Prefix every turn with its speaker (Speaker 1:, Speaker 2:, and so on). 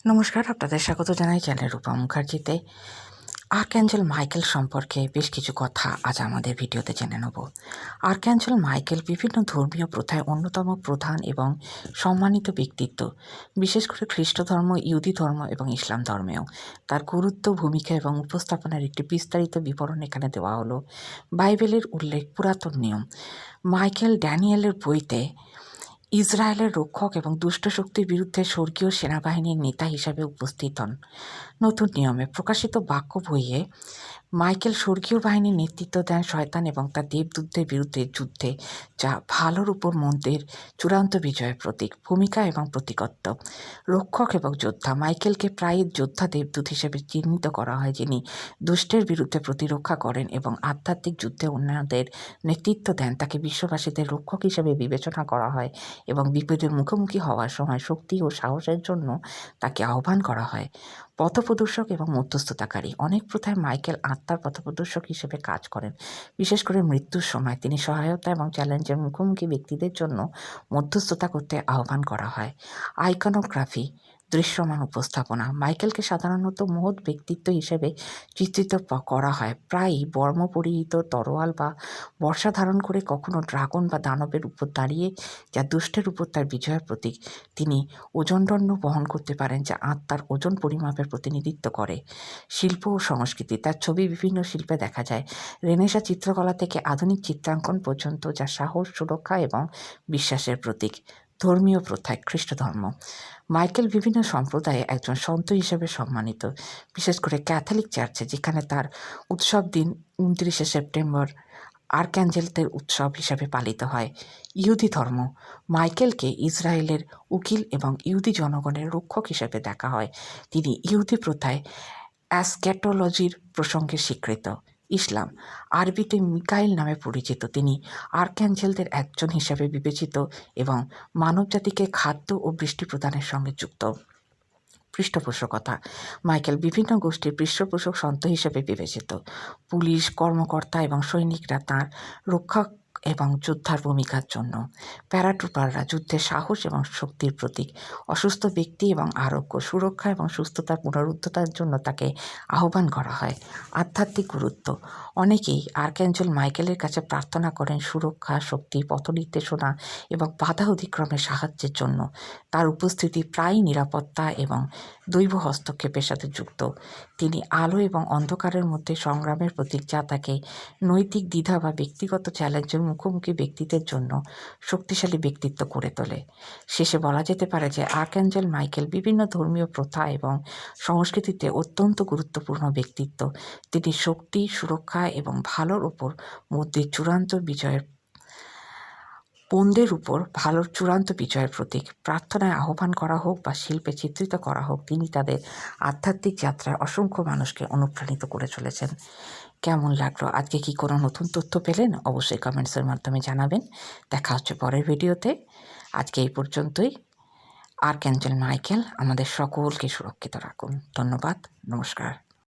Speaker 1: নমস্কার, আপনাদের স্বাগত জানাই চ্যানেল রূপা মুখার্জিতে। আর্কঅ্যাঞ্জেল মাইকেল সম্পর্কে বেশ কিছু কথা আজ আমাদের ভিডিওতে জেনে নেব। আর্কঅ্যাঞ্জেল মাইকেল বিভিন্ন ধর্মীয় প্রথায় অন্যতম প্রধান এবং সম্মানিত ব্যক্তিত্ব, বিশেষ করে খ্রিস্ট ধর্ম, ইহুদি ধর্ম এবং ইসলাম ধর্মেও। তার গুরুত্ব, ভূমিকা এবং উপস্থাপনার একটি বিস্তারিত বিবরণ এখানে দেওয়া হলো। বাইবেলের উল্লেখ, পুরাতন নিয়ম। মাইকেল ড্যানিয়েলের বইতে ইসরায়েলের রক্ষক এবং দুষ্ট শক্তির বিরুদ্ধে স্বর্গীয় সেনাবাহিনীর নেতা হিসাবে উপস্থিত হন। নতুন নিয়মে প্রকাশিত বাক্য বইয়ে মাইকেল স্বর্গীয় বাহিনীর নেতৃত্ব দেন শয়তান এবং তার দেবদূতদের বিরুদ্ধে যুদ্ধে, যা ভালোর উপর মন্দের চূড়ান্ত বিজয়ের প্রতীক। ভূমিকা এবং প্রতীকত্ব। রক্ষক এবং যোদ্ধা। মাইকেলকে প্রায়ই যোদ্ধা দেবদূত হিসেবে চিহ্নিত করা হয়, যিনি দুষ্টের বিরুদ্ধে প্রতিরক্ষা করেন এবং আধ্যাত্মিক যুদ্ধে অন্যদের নেতৃত্ব দেন। তাকে বিশ্ববাসীদের রক্ষক হিসেবে বিবেচনা করা হয় এবং বিপদের মুখোমুখি হওয়ার সময় শক্তি ও সাহসের জন্য তাকে আহ্বান করা হয়। পথপ্রদর্শক এবং মধ্যস্থতাকারী। অনেক প্রথায় মাইকেল আত্মার পথপ্রদর্শক হিসেবে কাজ করেন। বিশেষ করে মৃত্যুর সময় তিনি সহায়তা এবং চ্যালেঞ্জের মুখোমুখি ব্যক্তিদের জন্য মধ্যস্থতা করতে আহ্বান করা হয়। আইকনোগ্রাফি, দৃশ্যমান উপস্থাপনা। মাইকেলকে সাধারণত মহৎ ব্যক্তিত্ব হিসেবে চিত্রিত করা হয়, প্রায়ই বর্ম পরিহিত, তরোয়াল বা বর্ষা ধারণ করে, কখনো ড্রাগন বা দানবের উপর দাঁড়িয়ে, যা দুষ্টের উপর তার বিজয়ের প্রতীক। তিনি ওজনদণ্ড বহন করতে পারেন, যা আত্মার ওজন পরিমাপের প্রতিনিধিত্ব করে। শিল্প ও সংস্কৃতি। তার ছবি বিভিন্ন শিল্পে দেখা যায়, রেনেসাঁ চিত্রকলা থেকে আধুনিক চিত্রাঙ্কন পর্যন্ত, যা সাহস, সুরক্ষা এবং বিশ্বাসের প্রতীক। ধর্মীয় প্রথায় খ্রিস্ট ধর্ম। মাইকেল বিভিন্ন সম্প্রদায়ে একজন সন্ত হিসেবে সম্মানিত, বিশেষ করে ক্যাথলিক চার্চে, যেখানে তার উৎসব দিন 29শে সেপ্টেম্বর আর্কঅ্যাঞ্জেলদের উৎসব হিসাবে পালিত হয়। ইহুদি ধর্ম। মাইকেলকে ইসরায়েলের উকিল এবং ইহুদি জনগণের রক্ষক হিসেবে দেখা হয়। তিনি ইহুদি প্রথায় অ্যাসক্যাটোলজির প্রসঙ্গে স্বীকৃত। ইসলাম। আরবিতে মিকাইল নামে পরিচিত, তিনি আর্কঅ্যাঞ্জেলদের একজন হিসেবে বিবেচিত এবং মানবজাতিকে খাদ্য ও বৃষ্টি প্রদানের সঙ্গে যুক্ত। পৃষ্ঠপোষকতা। মাইকেল বিভিন্ন গোষ্ঠীর পৃষ্ঠপোষক সন্ত হিসেবে বিবেচিত। পুলিশ, কর্মকর্তা এবং সৈনিকরা তাঁর রক্ষা এবং যোদ্ধার ভূমিকার জন্য। প্যারাট্রুপাররা যুদ্ধের সাহস এবং শক্তির প্রতীক। অসুস্থ ব্যক্তি এবং আরোগ্য, সুরক্ষা এবং সুস্থতার পুনরুদ্ধারের জন্য তাকে আহ্বান করা হয়। আধ্যাত্মিক গুরুত্ব। অনেকেই আর্কঅ্যাঞ্জেল মাইকেলের কাছে প্রার্থনা করেন সুরক্ষা, শক্তি, পথনির্দেশনা এবং বাধা অতিক্রমের সাহায্যের জন্য। তার উপস্থিতি প্রায়ই নিরাপত্তা এবং দৈব হস্তক্ষেপের সাথে যুক্ত। তিনি আলো এবং অন্ধকারের মধ্যে সংগ্রামের প্রতীক, যা তাকে নৈতিক দ্বিধা বা ব্যক্তিগত চ্যালেঞ্জের মুখোমুখি ব্যক্তিদের জন্য শক্তিশালী ব্যক্তিত্ব করে তোলে। শেষে বলা যেতে পারে যে আর্কঅ্যাঞ্জেল মাইকেল বিভিন্ন ধর্মীয় প্রথা এবং সংস্কৃতিতে অত্যন্ত গুরুত্বপূর্ণ ব্যক্তিত্ব। তিনি শক্তি, সুরক্ষা এবং ভালোর উপর মধ্যে চূড়ান্ত বিজয়ের ভালোর চূড়ান্ত বিজয়ের প্রতীক। প্রার্থনায় আহ্বান করা হোক বা শিল্পে চিত্রিত করা হোক, তিনি তাদের আধ্যাত্মিক যাত্রায় অসংখ্য মানুষকে অনুপ্রাণিত করে চলেছেন। কেমন লাগলো? আজকে কি কোনো নতুন তথ্য পেলেন? অবশ্যই কমেন্টসের মাধ্যমে জানাবেন। দেখা হচ্ছে পরের ভিডিওতে। আজকে এই পর্যন্তই। আর্কঅ্যাঞ্জেল মাইকেল আমাদের সকলকে সুরক্ষিত রাখুন। ধন্যবাদ। নমস্কার।